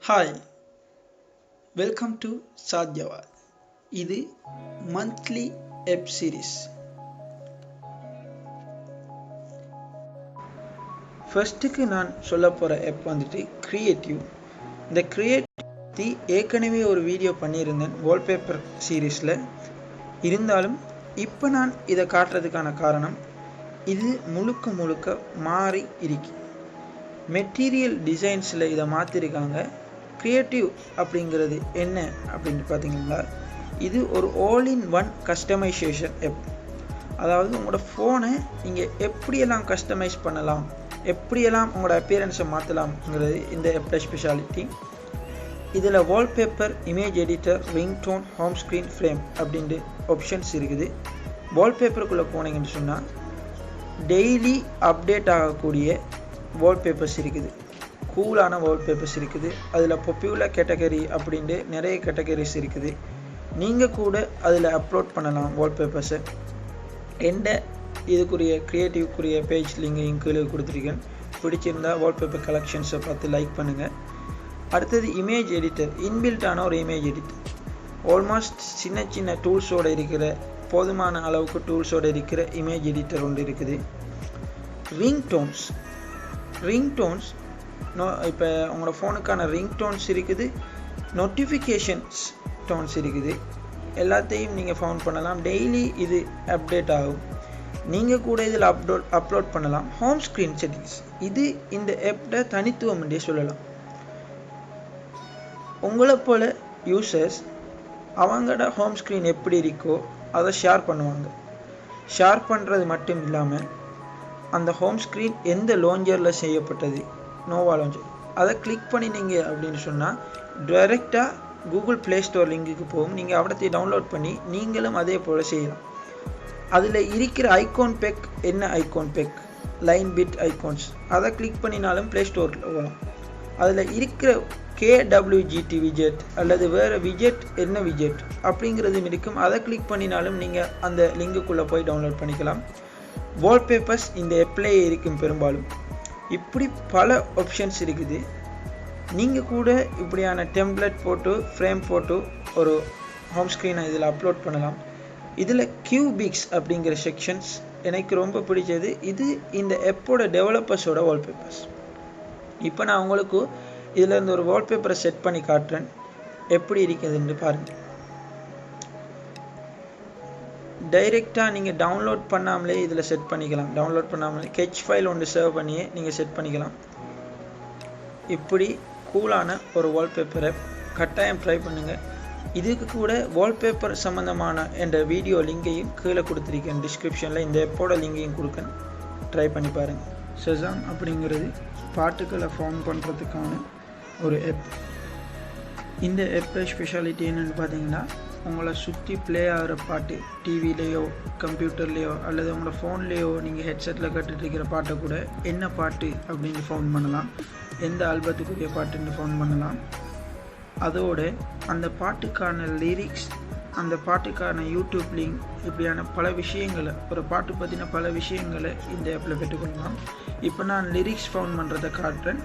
Hi, welcome to Sadhyavad. இது monthly app series. ஃபர்ஸ்ட்டுக்கு நான் சொல்ல போகிற app வந்துட்டு கிரியேட்டிவ். இந்த கிரியேட்டிவ் ஏற்கனவே ஒரு வீடியோ பண்ணியிருந்தேன் வால்பேப்பர் சீரீஸில். இருந்தாலும் இப்போ நான் இதை காட்டுறதுக்கான காரணம் இது முழுக்க மாறி இருக்கு. மெட்டீரியல் டிசைன்ஸில் இதை மாற்றிருக்காங்க. கிரியேட்டிவ் அப்படிங்கிறது என்ன அப்படின்னு பார்த்தீங்கன்னா, இது ஒரு all in one customization app. அதாவது உங்களோட ஃபோனை நீங்கள் எப்படியெல்லாம் கஸ்டமைஸ் பண்ணலாம், எப்படியெல்லாம் உங்களோட அப்பியரன்ஸை மாற்றலாம்ங்கிறது இந்த ஆப்போட ஸ்பெஷாலிட்டி. இதில் wallpaper, image editor, ringtone, home screen, frame அப்படின்ட்டு ஆப்ஷன்ஸ் இருக்குது. வால்பேப்பருக்குள்ளே போனீங்கன்னு சொன்னால் டெய்லி அப்டேட் ஆகக்கூடிய வால்பேப்பர்ஸ் இருக்குது, கூலான வால்பேப்பர்ஸ் இருக்குது. அதில் பாப்புலர் கேட்டகரி அப்படின்ட்டு நிறைய கேட்டகரிஸ் இருக்குது. நீங்கள் கூட அதில் அப்லோட் பண்ணலாம் வால்பேப்பர்ஸை. எந்த இதுக்குரிய க்ரியேட்டிவ்க்குரிய பேஜ் லிங்கையும் கீழே கொடுத்துருக்கேன். பிடிச்சிருந்தால் வால்பேப்பர் கலெக்ஷன்ஸை பார்த்து லைக் பண்ணுங்கள். அடுத்தது இமேஜ் எடிட்டர், இன்பில்ட்டான ஒரு இமேஜ் எடிட்டர். ஆல்மோஸ்ட் சின்ன டூல்ஸோடு இருக்கிற, போதுமான அளவுக்கு டூல்ஸோடு இருக்கிற இமேஜ் எடிட்டர் ஒன்று இருக்குது. ரிங்டோன்ஸ் இப்போ உங்களோட ஃபோனுக்கான ரிங்டோன்ஸ் இருக்குது, நோட்டிஃபிகேஷன்ஸ் டோன்ஸ் இருக்குது. எல்லாத்தையும் நீங்கள் ஃபவுண்ட் பண்ணலாம். டெய்லி இது அப்டேட் ஆகும். நீங்கள் கூட இதில் அப்லோட் பண்ணலாம். ஹோம் ஸ்க்ரீன் செட்டிங்ஸ், இது இந்த ஆப்போட தனித்துவம் என்றே சொல்லலாம். உங்களை போல் யூசர்ஸ் அவங்களோட ஹோம் ஸ்க்ரீன் எப்படி இருக்கோ அதை ஷேர் பண்ணுவாங்க. ஷேர் பண்ணுறது மட்டும் இல்லாமல் அந்த ஹோம் ஸ்க்ரீன் எந்த லான்ச்சரில் செய்யப்பட்டது, நோவா லான்ச்சர், அதை கிளிக் பண்ணினீங்க அப்படின்னு சொன்னால் டைரெக்டாக கூகுள் ப்ளே ஸ்டோர் லிங்குக்கு போகும். நீங்கள் அவடத்தை டவுன்லோட் பண்ணி நீங்களும் அதே போல் செய்யலாம். அதில் இருக்கிற ஐகான் பெக், என்ன ஐகான் பெக், லைன் பிட் ஐகான்ஸ், அதை கிளிக் பண்ணினாலும் ப்ளே ஸ்டோரில் போகலாம். அதில் இருக்கிற KWGT விஜெட் அல்லது வேறு விஜெட், என்ன விஜெட் அப்படிங்கிறதும் இருக்கும். அதை கிளிக் பண்ணினாலும் நீங்கள் அந்த லிங்குக்குள்ளே போய் டவுன்லோட் பண்ணிக்கலாம். வால்பேப்பர்ஸ் இந்த ஆப்லேயே இருக்கும் பெரும்பாலும். இப்படி பல ஆப்ஷன்ஸ் இருக்குது. நீங்கள் கூட இப்படியான டெம்ப்ளேட் போட்டு, ஃப்ரேம் போட்டு ஒரு ஹோம் ஸ்க்ரீனை இதில் அப்லோட் பண்ணலாம். இதில் கியூபிக்ஸ் அப்படிங்கிற செக்ஷன்ஸ் எனக்கு ரொம்ப பிடிச்சது. இது இந்த ஆப்போட டெவலப்பர்ஸோட வால்பேப்பர்ஸ். இப்போ நான் உங்களுக்கு இதில் இருந்து ஒரு வால்பேப்பரை செட் பண்ணி காட்டுறேன், எப்படி இருக்குதுன்னு பாருங்கள். டைரெக்டாக நீங்கள் டவுன்லோட் பண்ணாமலே இதில் செட் பண்ணிக்கலாம். டவுன்லோட் பண்ணாமலே கெச் ஃபைல் ஒன்று சேவ் பண்ணியே நீங்கள் செட் பண்ணிக்கலாம். இப்படி கூலான ஒரு வால்பேப்பரை கட்டாயம் ட்ரை பண்ணுங்கள். இதுக்கு கூட வால்பேப்பர் சம்மந்தமான என்ற வீடியோ லிங்கையும் கீழே கொடுத்துருக்கேன் டிஸ்கிரிப்ஷனில். இந்த ஆப்போட லிங்கையும் கொடுக்கேன், ட்ரை பண்ணி பாருங்கள். ஷசாம் அப்படிங்கிறது பாட்டுக்களை ஃபார்ம் பண்ணுறதுக்கான ஒரு ஆப். இந்த ஆப்போட ஸ்பெஷாலிட்டி என்னென்னு பார்த்தீங்கன்னா, உங்களை சுற்றி ப்ளே ஆகிற பாட்டு, டிவிலேயோ கம்ப்யூட்டர்லேயோ அல்லது உங்களோட ஃபோன்லேயோ நீங்கள் ஹெட்செட்டில் கட்டுருக்கிற பாட்டை கூட என்ன பாட்டு அப்படின்னு ஃபவுண்ட் பண்ணலாம், எந்த ஆல்பத்துக்குரிய பாட்டுன்னு ஃபவுண்ட் பண்ணலாம். அதோட அந்த பாட்டுக்கான லிரிக்ஸ், அந்த பாட்டுக்கான யூடியூப் லிங்க், இப்படியான பல விஷயங்களை, ஒரு பாட்டு பற்றின பல விஷயங்களை இந்த ஆப்பில் பெற்றுக்கொள்ளலாம். இப்போ நான் லிரிக்ஸ் ஃபவுண்ட் பண்ணுறதை காட்டுறேன்.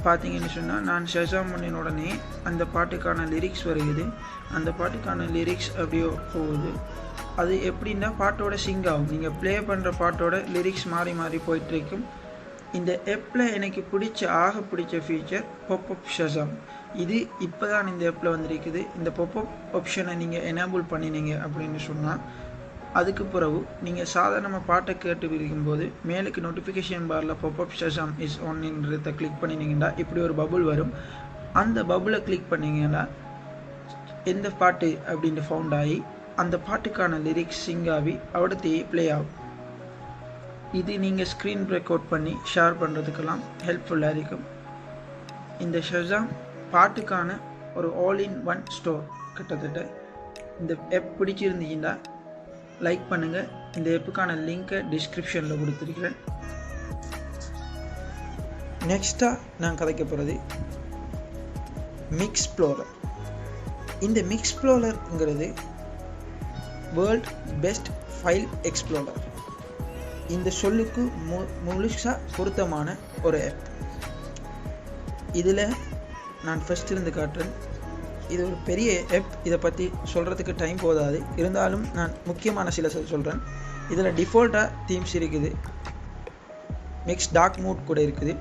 பார்த்தீங்கன்னு சொன்னால் நான் ஷசாம் பண்ணின உடனே அந்த பாட்டுக்கான லிரிக்ஸ் வருகிறது. அந்த பாட்டுக்கான லிரிக்ஸ் அப்படியோ போகுது. அது எப்படின்னா பாட்டோட சிங் ஆகும். நீங்கள் ப்ளே பண்ணுற பாட்டோட லிரிக்ஸ் மாறி போயிட்டுருக்கும். இந்த ஆப்பில் எனக்கு ஆக பிடிச்ச ஃபீச்சர் பாப்அப் ஷசாம். இது இப்போ தான் இந்த ஆப்பில் வந்திருக்குது. இந்த பாப்அப் ஆப்ஷனை நீங்கள் எனேபிள் பண்ணினீங்க அப்படின்னு சொன்னால், அதுக்கு பிறகு நீங்கள் சாதாரணமாக பாட்டை கேட்டு இருக்கும்போது மேலுக்கு நோட்டிஃபிகேஷன் பாரில் பாப்அப் ஷசாம் இஸ் ஆன்ன்றதை கிளிக் பண்ணினீங்கன்னா இப்படி ஒரு பபுள் வரும். அந்த பபுளை கிளிக் பண்ணிங்கன்னா எந்த பாட்டு அப்படின்ட்டு ஃபவுண்ட் ஆகி அந்த பாட்டுக்கான லிரிக்ஸ் சிங் ஆகி அவடத்தையே ப்ளே ஆகும். இது நீங்கள் ஸ்க்ரீன் ரெக்கார்ட் பண்ணி ஷேர் பண்ணுறதுக்கெல்லாம் ஹெல்ப்ஃபுல்லாக இருக்கும். இந்த ஷசாம் பாட்டுக்கான ஒரு ஆல் இன் ஒன் ஸ்டோர். கிட்டத்தட்ட இந்த ஆப் பிடிச்சிருந்தீங்கன்னா லைக் பண்ணுங்கள். இந்த ஆப்புக்கான லிங்க்கை டிஸ்கிரிப்ஷனில் கொடுத்துருக்கிறேன். நெக்ஸ்ட்டாக நான் கதைக்க போகிறது மிக்ஸ்ப்ளோரர். இந்த மிக்ஸ்ப்ளோரருங்கிறது வேர்ல்ட் பெஸ்ட் ஃபைல் எக்ஸ்ப்ளோரர். இந்த சொல்லுக்கு முழுசாக பொருத்தமான ஒரு ஆப். இதில் நான் ஃபர்ஸ்ட் இருந்து காட்டுறேன். இது ஒரு பெரிய ஆப், இதை பற்றி சொல்கிறதுக்கு டைம் போதாது, இருந்தாலும் நான் முக்கியமான சில சொல்கிறேன். இதில் டிஃபால்ட்டாக தீம்ஸ் இருக்குது, மிக்ஸ் டார்க் மூட் கூட இருக்குது.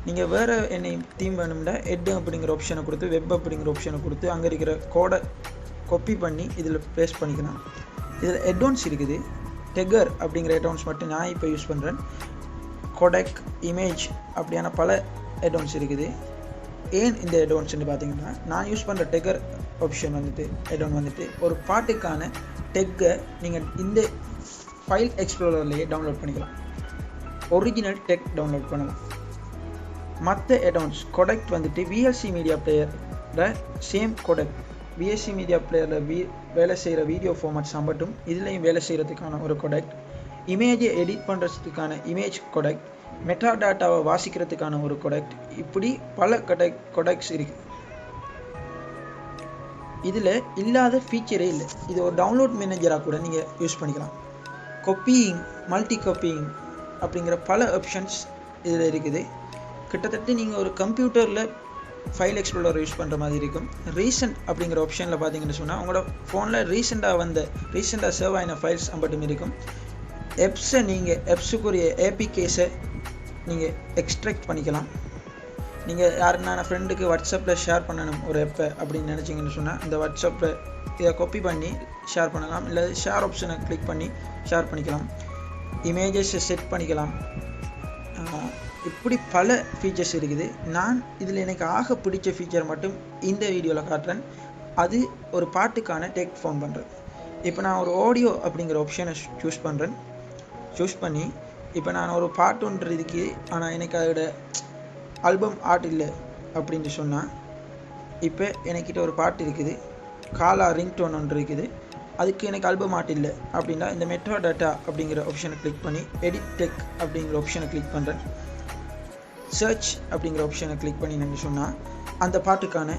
நீங்கள் வேறு என்ன தீம் வேணும்னா எட் அப்படிங்கிற ஆப்ஷனை கொடுத்து வெப் அப்படிங்கிற ஆப்ஷனை கொடுத்து அங்கே இருக்கிற கோடை காப்பி பண்ணி இதில் பேஸ்ட் பண்ணிக்கலாம். இதில் அட்வான்ஸ் இருக்குது, டெகர் அப்படிங்கிற அட்வான்ஸ் மட்டும் நான் இப்போ யூஸ் பண்ணுறேன். கோடெக், இமேஜ் அப்படியான பல அட்வான்ஸ் இருக்குது. ஏன் இந்த அட்வான்ஸ்ன்னு பார்த்தீங்கன்னா, நான் யூஸ் பண்ணுற டெகர் ஆப்ஷன் அட்வான்ஸ் ஒரு பாட்டுக்கான டெக்கை நீங்கள் இந்த ஃபைல் எக்ஸ்ப்ளோரர்லேயே டவுன்லோட் பண்ணிக்கலாம். ஒரிஜினல் டெக் டவுன்லோட் பண்ணலாம். மற்ற அட்வான்ஸ் கோடெக் விஎல்சி மீடியா பிளேயரில் சேம் கோடெக் விஎல்சி மீடியா பிளேயரில் வேலை செய்கிற வீடியோ ஃபார்மேட்ஸ் மட்டும் இதுலேயும் வேலை செய்கிறதுக்கான ஒரு கோடெக், இமேஜை எடிட் பண்ணுறதுக்கான இமேஜ் கோடெக், மெட்டா டேட்டாவை வாசிக்கிறதுக்கான ஒரு கோடெக், இப்படி பல கோடெக்ஸ் இருக்குது. இதில் இல்லாத ஃபீச்சரே இல்லை. இது ஒரு டவுன்லோட் மேனேஜராக கூட நீங்கள் யூஸ் பண்ணிக்கலாம். காப்பியிங், மல்டி காப்பியிங் அப்படிங்கிற பல ஆப்ஷன்ஸ் இதில் இருக்குது. கிட்டத்தட்ட நீங்கள் ஒரு கம்ப்யூட்டரில் ஃபைல் எக்ஸ்ப்ளோரர் யூஸ் பண்ணுற மாதிரி இருக்கும். ரீசெண்ட் அப்படிங்கிற ஆப்ஷனில் பார்த்தீங்கன்னு சொன்னால் உங்களோட ஃபோனில் ரீசெண்டாக சேவ் ஆகின ஃபைல்ஸ் மட்டும் இருக்கும். எப்ஸை நீங்கள் எப்ஸுக்குரிய ஏபிகேஸை நீங்கள் எக்ஸ்ட்ராக்ட் பண்ணிக்கலாம். நீங்கள் யாருன்னா ஃப்ரெண்டுக்கு வாட்ஸ்அப்பில் ஷேர் பண்ணணும் ஒரு எப்போ அப்படின்னு நினச்சிங்கன்னு சொன்னால் இந்த வாட்ஸ்அப்பில் இதை காப்பி பண்ணி ஷேர் பண்ணலாம், இல்லை ஷேர் ஆப்ஷனை கிளிக் பண்ணி ஷேர் பண்ணிக்கலாம். இமேஜஸை செட் பண்ணிக்கலாம். இப்படி பல ஃபீச்சர்ஸ் இருக்குது. நான் இதில் எனக்கு ஆக பிடிச்ச ஃபீச்சர் மட்டும் இந்த வீடியோவில் காட்டுறேன். அது ஒரு பாட்டுக்கான டெக் ஃபோன் பண்ணுறது. இப்போ நான் ஒரு ஆடியோ அப்படிங்கிற ஆப்ஷனை சூஸ் பண்ணி இப்போ நான் ஒரு பாட்டு ஒன்று இருக்குது, ஆனால் எனக்கு அதோட ஆல்பம் ஆர்ட் இல்லை அப்படின்னு சொன்னால், இப்போ எனக்கிட்ட ஒரு பாட்டு இருக்குது, காலா ரிங்டோன் ஒன்று இருக்குது, அதுக்கு எனக்கு ஆல்பம் ஆர்ட் இல்லை அப்படின்னா இந்த மெட்டா டேட்டா அப்படிங்கிற ஆப்ஷனை கிளிக் பண்ணி எடிட் டெக் அப்படிங்கிற ஆப்ஷனை கிளிக் பண்ணுறேன். சர்ச் அப்படிங்கிற ஆப்ஷனை கிளிக் பண்ணி நான் சொன்னால் அந்த பாட்டுக்கான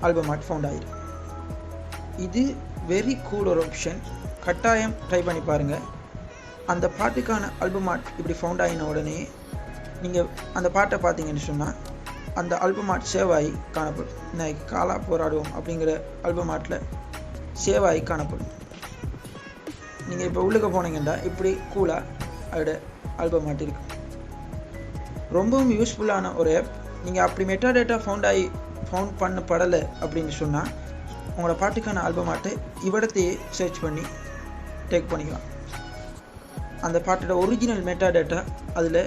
ஆல்பம் ஆர்ட் ஃபவுண்ட் ஆகிடும். இது வெரி கூல் ஒரு ஆப்ஷன், கட்டாயம் ட்ரை பண்ணி பாருங்கள். அந்த பாட்டுக்கான ஆல்பம் ஆர்ட் இப்படி ஃபவுண்ட் ஆகின உடனே நீங்கள் அந்த பாட்டை பார்த்தீங்கன்னு சொன்னால் அந்த ஆல்பம் ஆர்ட் சேவ் ஆகி காணப்படும். இன்னைக்கு காலா போராடுவோம் அப்படிங்கிற ஆல்பம் ஆர்ட்டில் சேவ் ஆகி காணப்படும். நீங்கள் இப்போ உள்ளுக்க போனீங்கன்னா இப்படி கூலாக அதோட ஆல்பம் ஆர்ட் இருக்குது. ரொம்பவும் யூஸ்ஃபுல்லான ஒரு ஆப். நீங்கள் அப்படி மெட்டா டேட்டா ஃபவுண்ட் பண்ணப்படலை அப்படின்னு சொன்னால் உங்களோட பாட்டுக்கான ஆல்பம் ஆர்ட்டை இவ்விடத்தையே சர்ச் பண்ணி டேக் பண்ணிக்கலாம். அந்த பாட்டோட ஒரிஜினல் மெட்டா டேட்டா அதில்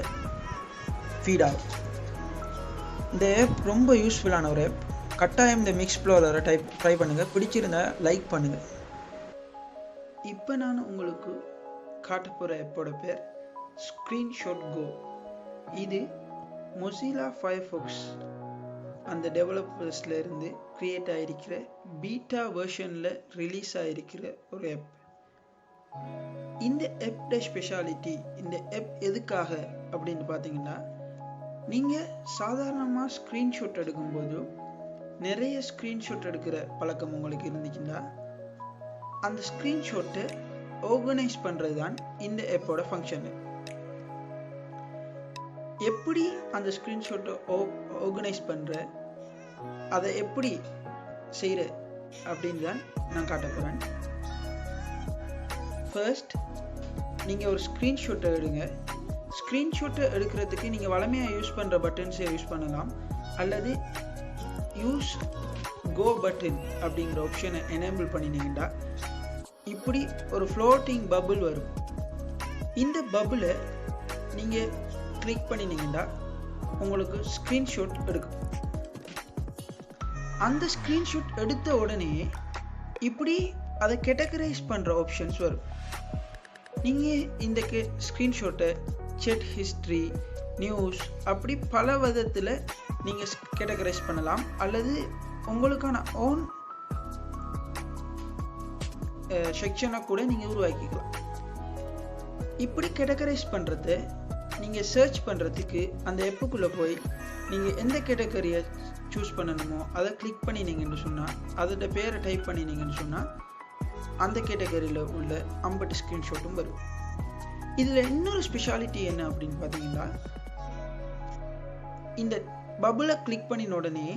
ஃபீட் ஆகும். இந்த ஆப் ரொம்ப யூஸ்ஃபுல்லான ஒரு ஆப். கட்டாயம் இந்த மிக்ஸ் எக்ஸ்ப்ளோரரை ட்ரை பண்ணுங்கள். பிடிச்சிருந்தா லைக் பண்ணுங்கள். இப்போ நான் உங்களுக்கு காட்ட போகிற ஆப்போட பேர் ஸ்க்ரீன்ஷாட் கோ. இது மொசிலா ஃபயர்ஃபாக்ஸ் அந்த டெவலப்பர்ஸில் இருந்து க்ரியேட் ஆகிருக்கிற பீட்டா வெர்ஷனில் ரிலீஸ் ஆகிருக்கிற ஒரு ஆப். இந்த ஆப்போட ஸ்பெஷாலிட்டி, இந்த ஆப் எதுக்காக அப்படின்னு பார்த்தீங்கன்னா, நீங்கள் சாதாரணமாக ஸ்க்ரீன்ஷாட் எடுக்கும்போது நிறைய ஸ்க்ரீன்ஷாட் எடுக்கிற பழக்கம் உங்களுக்கு இருந்துச்சுன்னா அந்த ஸ்க்ரீன்ஷாட்டை ஆர்கனைஸ் பண்ணுறது தான் இந்த ஆப்போட ஃபங்க்ஷனு. எப்படி அந்த ஸ்க்ரீன்ஷாட்டை ஆர்கனைஸ் பண்ணுற, அதை எப்படி செய்கிற அப்படின்னு தான் நான் காட்ட போகிறேன். ஃபர்ஸ்ட் நீங்கள் ஒரு ஸ்க்ரீன்ஷாட்டை எடுங்க. ஸ்க்ரீன்ஷாட்டை எடுக்கிறதுக்கு நீங்கள் வழமையாக யூஸ் பண்ணுற பட்டன்ஸை யூஸ் பண்ணலாம், அல்லது யூஸ் கோ பட்டன் அப்படிங்கிற ஆப்ஷனை எனேபிள் பண்ணினீங்கன்னா இப்படி ஒரு ஃப்ளோட்டிங் பபுள் வரும். இந்த பபுளை நீங்கள் கிளிக் பண்ணினீங்கன்னா உங்களுக்கு ஸ்க்ரீன்ஷாட் எடுக்கும். அந்த ஸ்க்ரீன்ஷாட் எடுத்த உடனே இப்படி அதை கேட்டகரைஸ் பண்ணுற ஆப்ஷன்ஸ் வரும். நீங்கள் இந்த ஸ்க்ரீன்ஷாட்டை chat history, நியூஸ், அப்படி பல விதத்தில் நீங்கள் கேட்டகரைஸ் பண்ணலாம், அல்லது உங்களுக்கான ஓன் செக்ஷனை கூட நீங்கள் உருவாக்கிக்கலாம். இப்படி கேட்டகரைஸ் பண்ணுறது நீங்கள் சர்ச் பண்ணுறதுக்கு அந்த ஆப்புக்குள்ளே போய் நீங்கள் எந்த கேட்டகரியை சூஸ் பண்ணணுமோ அதை கிளிக் பண்ணினீங்கன்னு சொன்னால், அதோட பேரை டைப் பண்ணினீங்கன்னு சொன்னால் அந்த கேட்டகரியில் உள்ள 50 ஸ்க்ரீன்ஷாட்டும் வரும். இதில் இன்னொரு ஸ்பெஷாலிட்டி என்ன அப்படின்னு பார்த்தீங்கன்னா, இந்த பபுளை கிளிக் பண்ணின உடனே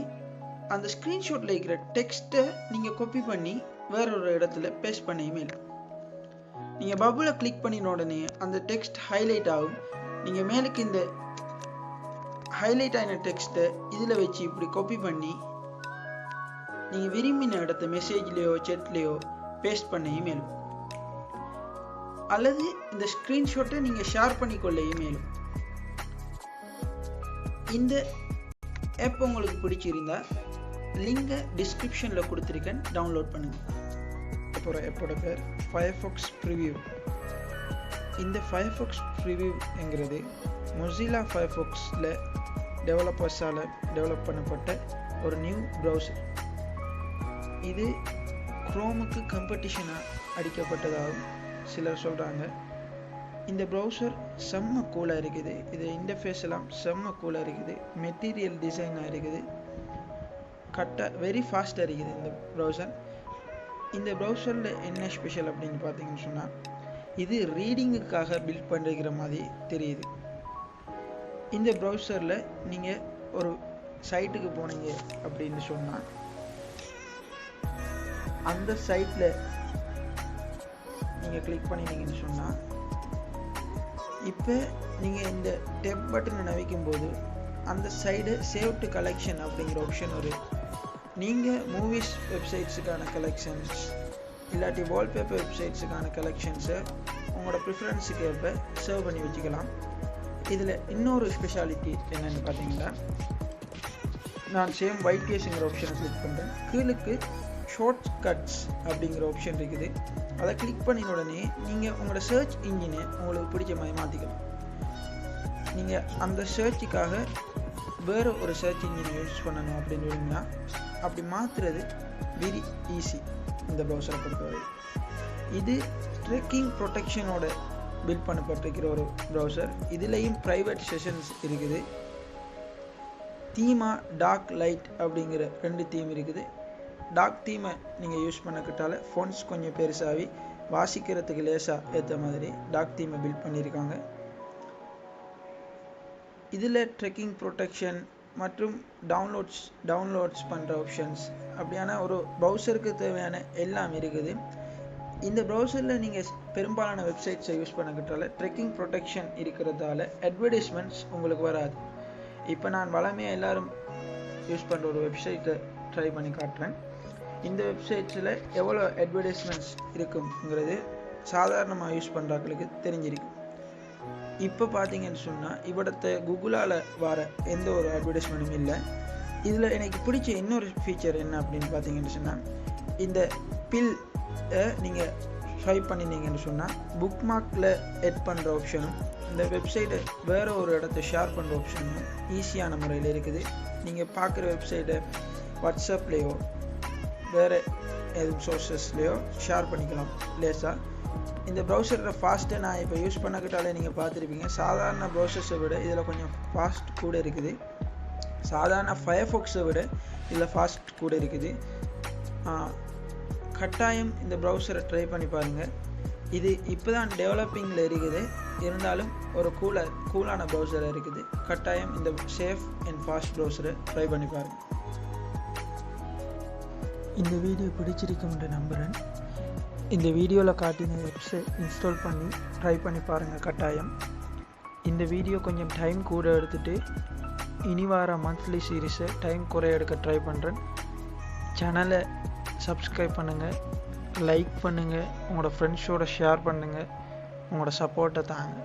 அந்த ஸ்க்ரீன்ஷாட்டில் இருக்கிற டெக்ஸ்ட்டை நீங்கள் காப்பி பண்ணி வேற ஒரு இடத்துல பேஸ்ட் பண்ண இமெயில். நீங்கள் பபுளை கிளிக் பண்ணின உடனே அந்த டெக்ஸ்ட் ஹைலைட் ஆகும். நீங்கள் மேலுக்கு இந்த ஹைலைட் ஆன டெக்ஸ்ட்டை இதில் வச்சு இப்படி காப்பி பண்ணி நீங்கள் விரும்பின இடத்த மெசேஜ்லேயோ சேட்லேயோ பேஸ்ட் பண்ண இமெயில், அல்லது இந்த ஸ்க்ரீன்ஷாட்டை நீங்கள் ஷேர் பண்ணிக்கொள்ள இமெயிலும். இந்த ஆப் உங்களுக்கு பிடிச்சிருந்தா லிங்கை டிஸ்கிரிப்ஷனில் கொடுத்துருக்கேன், டவுன்லோட் பண்ணுங்கள். அப்புறம் ஆப்போட பேர் ஃபயர்ஃபாக்ஸ் ப்ரிவியூ. இந்த ஃபயர்ஃபாக்ஸ் ப்ரிவியூங்கிறது மொசில்லா ஃபயர்ஃபாக்ஸில் டெவலப்பர்ஸால் டெவலப் பண்ணப்பட்ட ஒரு நியூ ப்ரௌசர். இது குரோமுக்கு கம்பெட்டிஷனாக அடிக்கப்பட்டதாகவும் சிலர் சொல்கிறாங்க. இந்த ப்ரௌசர் செம்ம கூலாக இருக்குது. இது இன்டர்ஃபேஸ் எல்லாம் செம்ம கூலாக இருக்குது. மெட்டீரியல் டிசைனாக இருக்குது. வெரி ஃபாஸ்ட்டாக இருக்குது இந்த ப்ரௌசர். இந்த ப்ரௌசரில் என்ன ஸ்பெஷல் அப்படின்னு பார்த்தீங்கன்னு சொன்னால், இது ரீடிங்குக்காக பில்ட் பண்ணிருக்கிற மாதிரி தெரியுது. இந்த ப்ரௌசரில் நீங்கள் ஒரு சைட்டுக்கு போனீங்க அப்படின்னு சொன்னால், அந்த சைட்டில் நீங்கள் கிளிக் பண்ணினீங்கன்னு சொன்னால், இப்போ நீங்கள் இந்த டெப் பட்டனை நவிக்கும் போது அந்த சைடு சேவ் டு கலெக்ஷன் அப்படிங்கிற ஆப்ஷன் வரும். நீங்கள் மூவிஸ் வெப்சைட்ஸுக்கான கலெக்ஷன்ஸ் இல்லாட்டி வால்பேப்பர் வெப்சைட்ஸுக்கான கலெக்ஷன்ஸை உங்களோட ப்ரிஃபரன்ஸுக்கு ஏற்ப சேவ் பண்ணி வச்சுக்கலாம். இதில் இன்னொரு ஸ்பெஷாலிட்டி என்னென்னு பார்த்தீங்கன்னா, நான் சேம் YTSங்கிற ஆப்ஷனை கிளிக் பண்ணுறேன். கீழுக்கு ஷார்ட் கட்ஸ் அப்படிங்கிற ஆப்ஷன் இருக்குது. அதை கிளிக் பண்ணின உடனே நீங்கள் உங்களோட சர்ச் இன்ஜினை உங்களுக்கு பிடிச்ச மாதிரி மாற்றிக்கலாம். நீங்கள் அந்த சர்ச்சுக்காக வேறு ஒரு சர்ச் இன்ஜினை யூஸ் பண்ணணும் அப்படின்னு சொன்னீங்கன்னா அப்படி மாற்றுறது வெரி ஈஸி. இந்த ப்ரௌசரை பொறுத்தவரை இது ட்ரெக்கிங் ப்ரொடெக்ஷனோட பில்ட் பண்ணப்பட்டிருக்கிற ஒரு ப்ரௌசர். இதுலேயும் ப்ரைவேட் செஷன்ஸ் இருக்குது. தீமா டார்க் லைட் அப்படிங்கிற 2 தீம் இருக்குது. டார்க் தீமை நீங்கள் யூஸ் பண்ணக்கிட்டால ஃபோன்ஸ் கொஞ்சம் பெருசாகி வாசிக்கிறதுக்கு லேசாக ஏற்ற மாதிரி டார்க் தீமை பில்ட் பண்ணியிருக்காங்க. இதில் ட்ரெக்கிங் ப்ரொடெக்ஷன் மற்றும் டவுன்லோட்ஸ் பண்ணுற ஆப்ஷன்ஸ் அப்படியான ஒரு ப்ரௌசருக்கு தேவையான எல்லாம் இருக்குது. இந்த ப்ரௌசரில் நீங்கள் பெரும்பாலான வெப்சைட்ஸை யூஸ் பண்ணக்கிட்டால ட்ரெக்கிங் ப்ரொடெக்ஷன் இருக்கிறதால அட்வர்டைஸ்மெண்ட்ஸ் உங்களுக்கு வராது. இப்போ நான் வளமையாக எல்லோரும் யூஸ் பண்ணுற ஒரு வெப்சைட்டை ட்ரை பண்ணி காட்டுறேன். இந்த வெப்சைட்ஸில் எவ்வளோ அட்வர்டைஸ்மெண்ட்ஸ் இருக்குங்கிறது சாதாரணமாக யூஸ் பண்ணுறவங்களுக்கு தெரிஞ்சிருக்கும். இப்போ பார்த்தீங்கன்னு சொன்னால் இவிடத்தை கூகுளால் வர எந்த ஒரு அட்வர்டைஸ்மெண்ட்டும் இல்லை. இதில் எனக்கு பிடிச்ச இன்னொரு ஃபீச்சர் என்ன அப்படின்னு பார்த்தீங்கன்னு சொன்னால், இந்த பில் நீங்கள் ஸ்வைப் பண்ணினீங்கன்னு சொன்னால் புக் மார்க்கில் எட் பண்ணுற ஆப்ஷனும் இந்த வெப்சைட்டை வேறு ஒரு இடத்த ஷேர் பண்ணுற ஆப்ஷனும் ஈஸியான முறையில் இருக்குது. நீங்கள் பார்க்குற வெப்சைட்டை வாட்ஸ்அப்லேயோ வேறு எதுவும் சோர்ஸஸ்லேயோ ஷேர் பண்ணிக்கலாம் லேசாக. இந்த ப்ரௌசரோட ஃபாஸ்ட்டை நான் இப்போ யூஸ் பண்ணக்கிட்டாலே நீங்கள் பார்த்துருப்பீங்க. சாதாரண ப்ரௌசர்ஸை விட இதில் கொஞ்சம் ஃபாஸ்ட் கூட இருக்குது. சாதாரண ஃபயர்ஃபாக்ஸை விட இதில் ஃபாஸ்ட் கூட இருக்குது. கட்டாயம் இந்த ப்ரௌசரை ட்ரை பண்ணி பாருங்கள். இது இப்போ தான் டெவலப்பிங்கில் இருக்குது, இருந்தாலும் ஒரு கூலான ப்ரௌசராக இருக்குது. கட்டாயம் இந்த சேஃப் அண்ட் ஃபாஸ்ட் ப்ரௌசரை ட்ரை பண்ணி பாருங்கள். இந்த வீடியோ பிடிச்சிருக்கும்ன்ற நம்புகிறேன். இந்த வீடியோவில் காட்டின வெப்சைட் இன்ஸ்டால் பண்ணி ட்ரை பண்ணி பாருங்கள் கட்டாயம். இந்த வீடியோ கொஞ்சம் டைம் கூட எடுத்துகிட்டு இனி வார மந்த்லி சீரீஸை டைம் குறைய எடுக்க ட்ரை பண்ணுறேன். சேனலை சப்ஸ்கிரைப் பண்ணுங்கள், லைக் பண்ணுங்கள், உங்களோட ஃப்ரெண்ட்ஸோட ஷேர் பண்ணுங்கள், உங்களோட சப்போர்ட்டை தாங்க.